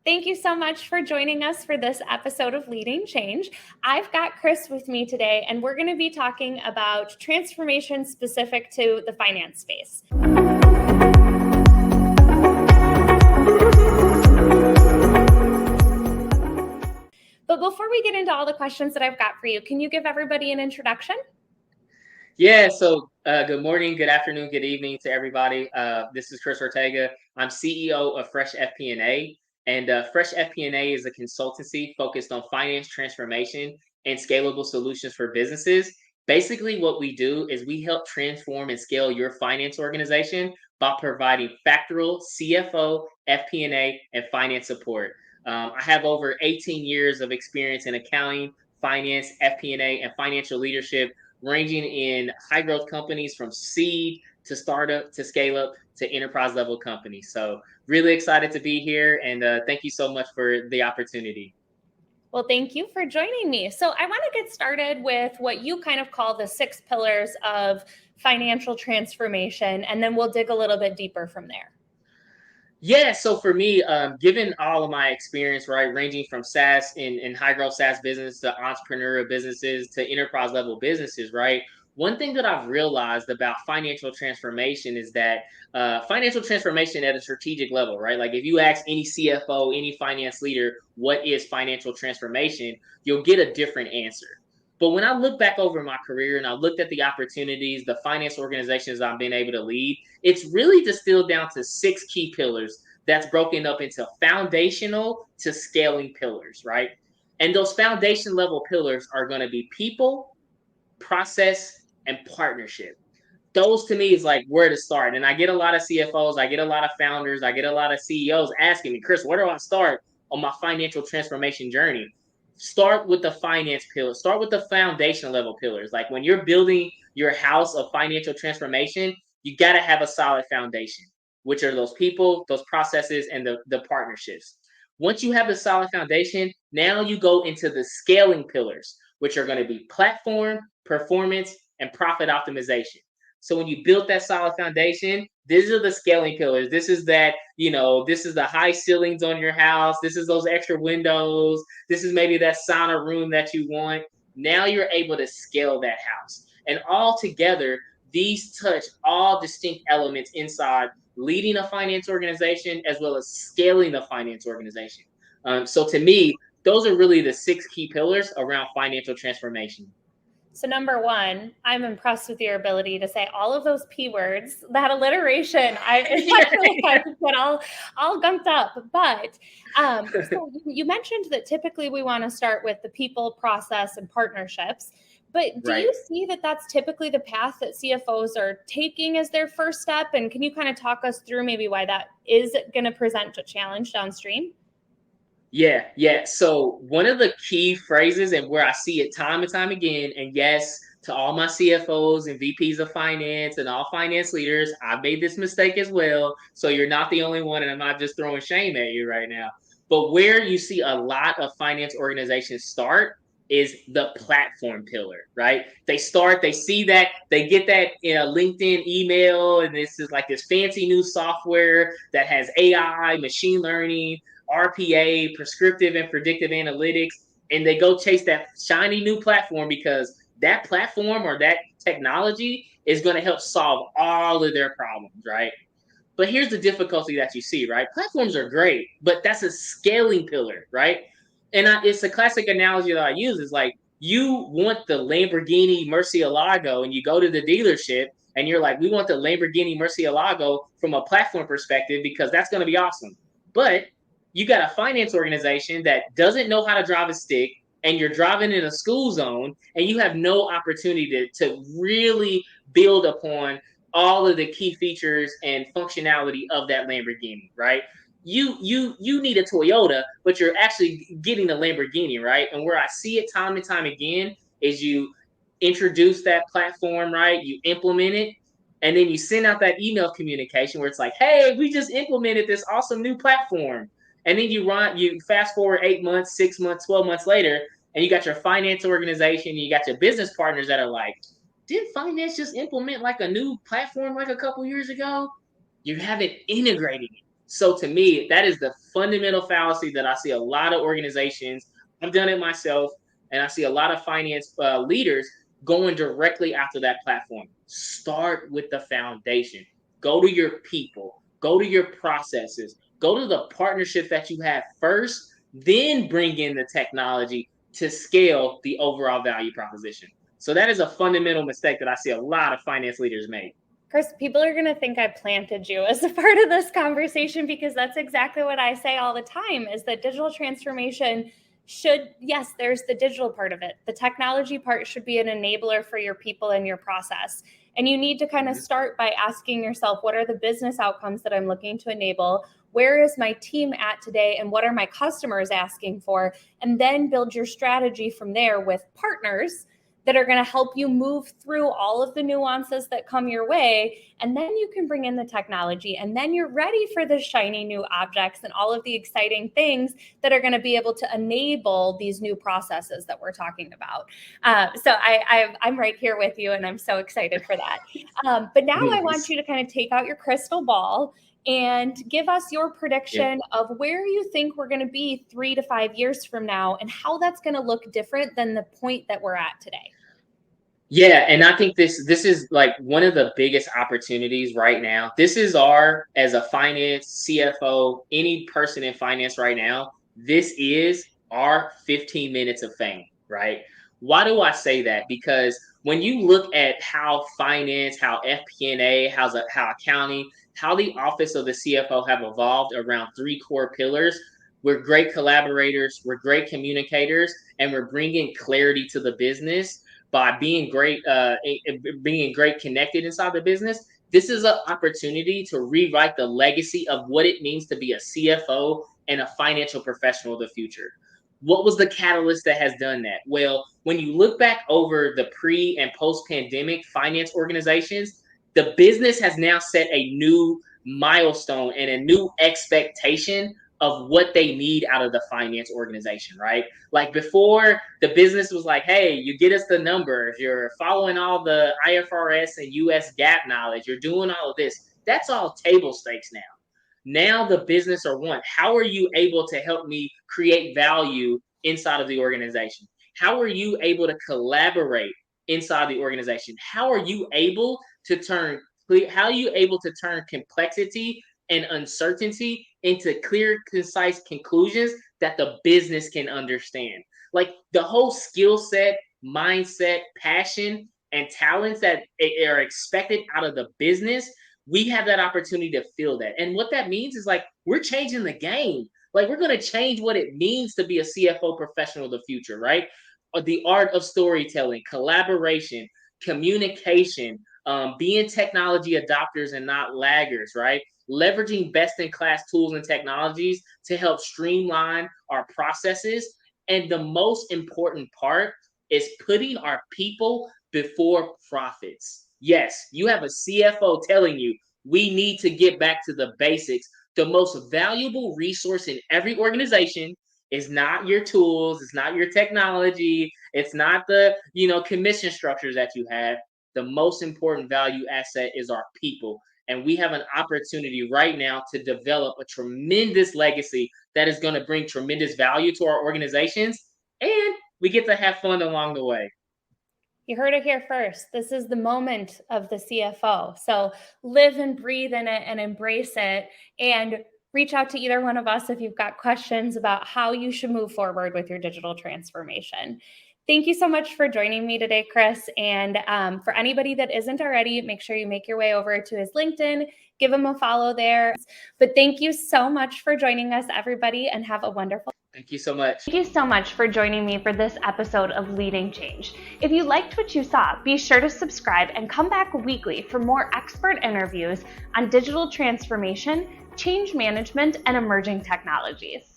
Thank you so much for joining us for this episode of Leading Change. I've got Chris with me today, and we're going to be talking about transformation specific to the finance space. But before we get into all the questions that I've got for you, can you give everybody an introduction? Yeah, so good morning, good afternoon, good evening to everybody. This is Chis Ortega. I'm CEO of Fresh FP&A, and Fresh FP&A is a consultancy focused on finance transformation and scalable solutions for businesses. Basically, what we do is we help transform and scale your finance organization by providing factorial CFO, FP&A, and finance support. I have over 18 years of experience in accounting, finance, FP&A, and financial leadership ranging in high growth companies from seed to startup to scale up to enterprise level companies. So really excited to be here, and thank you so much for the opportunity. Well, thank you for joining me. So I want to get started with what you kind of call the 6 pillars of financial transformation, and then we'll dig a little bit deeper from there. Yeah, so for me, given all of my experience, right, ranging from SaaS and high growth SaaS business to entrepreneurial businesses to enterprise level businesses, right? One thing that I've realized about financial transformation is that financial transformation at a strategic level, right? Like if you ask any CFO, any finance leader, what is financial transformation, you'll get a different answer. But when I look back over my career and I looked at the opportunities, the finance organizations I've been able to lead, it's really distilled down to 6 key pillars that's broken up into foundational to scaling pillars, right? And those foundation level pillars are going to be people, process, and partnership. Those to me is like where to start. And I get a lot of CFOs, I get a lot of founders, I get a lot of CEOs asking me, Chris, where do I start on my financial transformation journey? Start with the finance pillars, start with the foundation level pillars. Like when you're building your house of financial transformation, you got to have a solid foundation, which are those people, those processes, and the partnerships. Once you have the solid foundation, now you go into the scaling pillars, which are going to be platform, performance, and profit optimization. So when you build that solid foundation, these are the scaling pillars. This is that, this is the high ceilings on your house. This is those extra windows. This is maybe that sauna room that you want. Now you're able to scale that house. And all together, these touch all distinct elements inside leading a finance organization as well as scaling the finance organization. So to me, those are really the 6 key pillars around financial transformation. So number 1, I'm impressed with your ability to say all of those P words, that alliteration. I get all gumped up. But so you mentioned that typically we want to start with the people, process, and partnerships. But do you see that that's typically the path that CFOs are taking as their first step? And can you kind of talk us through maybe why that is going to present a challenge downstream? Yeah. So one of the key phrases and where I see it time and time again, and yes, to all my CFOs and VPs of finance and all finance leaders, I've made this mistake as well. So you're not the only one, and I'm not just throwing shame at you right now. But where you see a lot of finance organizations start is the platform pillar, right? They see that, they get that LinkedIn email, and this is like this fancy new software that has AI, machine learning, RPA, prescriptive and predictive analytics, and they go chase that shiny new platform because that platform or that technology is going to help solve all of their problems, right? But here's the difficulty that you see, right? Platforms are great, but that's a scaling pillar, right? And it's a classic analogy that I use is like you want the Lamborghini Murcielago and you go to the dealership and you're like, we want the Lamborghini Murcielago from a platform perspective because that's going to be awesome. But you got a finance organization that doesn't know how to drive a stick, and you're driving in a school zone, and you have no opportunity to really build upon all of the key features and functionality of that Lamborghini, right? You need a Toyota, but you're actually getting a Lamborghini, right? And where I see it time and time again is you introduce that platform, right? You implement it, and then you send out that email communication where it's like, hey, we just implemented this awesome new platform. And then you fast forward 8 months, 6 months, 12 months later, and you got your finance organization, you got your business partners that are like, did finance just implement like a new platform like a couple years ago? You haven't integrated it. So to me, that is the fundamental fallacy that I see a lot of organizations. I've done it myself, and I see a lot of finance leaders going directly after that platform. Start with the foundation. Go to your people. Go to your processes. Go to the partnerships that you have first, then bring in the technology to scale the overall value proposition. So that is a fundamental mistake that I see a lot of finance leaders make. Chris, people are going to think I planted you as a part of this conversation, because that's exactly what I say all the time, is that digital transformation should, yes, there's the digital part of it. The technology part should be an enabler for your people and your process. And you need to kind of start by asking yourself, what are the business outcomes that I'm looking to enable? Where is my team at today? And what are my customers asking for? And then build your strategy from there with partners that are going to help you move through all of the nuances that come your way. And then you can bring in the technology, and then you're ready for the shiny new objects and all of the exciting things that are going to be able to enable these new processes that we're talking about. So I'm right here with you, and I'm so excited for that. But now I want you to kind of take out your crystal ball and give us your prediction of where you think we're going to be 3 to 5 years from now, and how that's going to look different than the point that we're at today. Yeah, and I think this is like one of the biggest opportunities right now. This is our, as a finance CFO, any person in finance right now, this is our 15 minutes of fame, right? Why do I say that? Because when you look at how finance, how FP&A, how accounting, how the office of the CFO have evolved around three core pillars, we're great collaborators, we're great communicators, and we're bringing clarity to the business by being great connected inside the business. This is an opportunity to rewrite the legacy of what it means to be a CFO and a financial professional of the future. What was the catalyst that has done that? Well, when you look back over the pre and post pandemic finance organizations, the business has now set a new milestone and a new expectation of what they need out of the finance organization, right? Like before, the business was like, hey, you get us the numbers, you're following all the IFRS and US GAAP knowledge, you're doing all of this. That's all table stakes now. Now the business are one. How are you able to help me create value inside of the organization? How are you able to collaborate inside the organization? How are you able to turn complexity and uncertainty into clear, concise conclusions that the business can understand? Like the whole skill set, mindset, passion, and talents that are expected out of the business, we have that opportunity to feel that. And what that means is like we're changing the game. Like we're going to change what it means to be a CFO professional of the future, right? The art of storytelling, collaboration, communication, being technology adopters and not laggers, right? Leveraging best in class tools and technologies to help streamline our processes. And the most important part is putting our people before profits. Yes, you have a CFO telling you we need to get back to the basics. The most valuable resource in every organization is not your tools, it's not your technology, it's not the, commission structures that you have. The most important value asset is our people. And we have an opportunity right now to develop a tremendous legacy that is going to bring tremendous value to our organizations. And we get to have fun along the way. You heard it here first. This is the moment of the CFO. So live and breathe in it and embrace it, and reach out to either one of us if you've got questions about how you should move forward with your digital transformation. Thank you so much for joining me today, Chris. And for anybody that isn't already, make sure you make your way over to his LinkedIn, give him a follow there. But thank you so much for joining us, everybody, and have a wonderful Thank you so much. Thank you so much for joining me for this episode of Leading Change. If you liked what you saw, be sure to subscribe and come back weekly for more expert interviews on digital transformation, change management, and emerging technologies.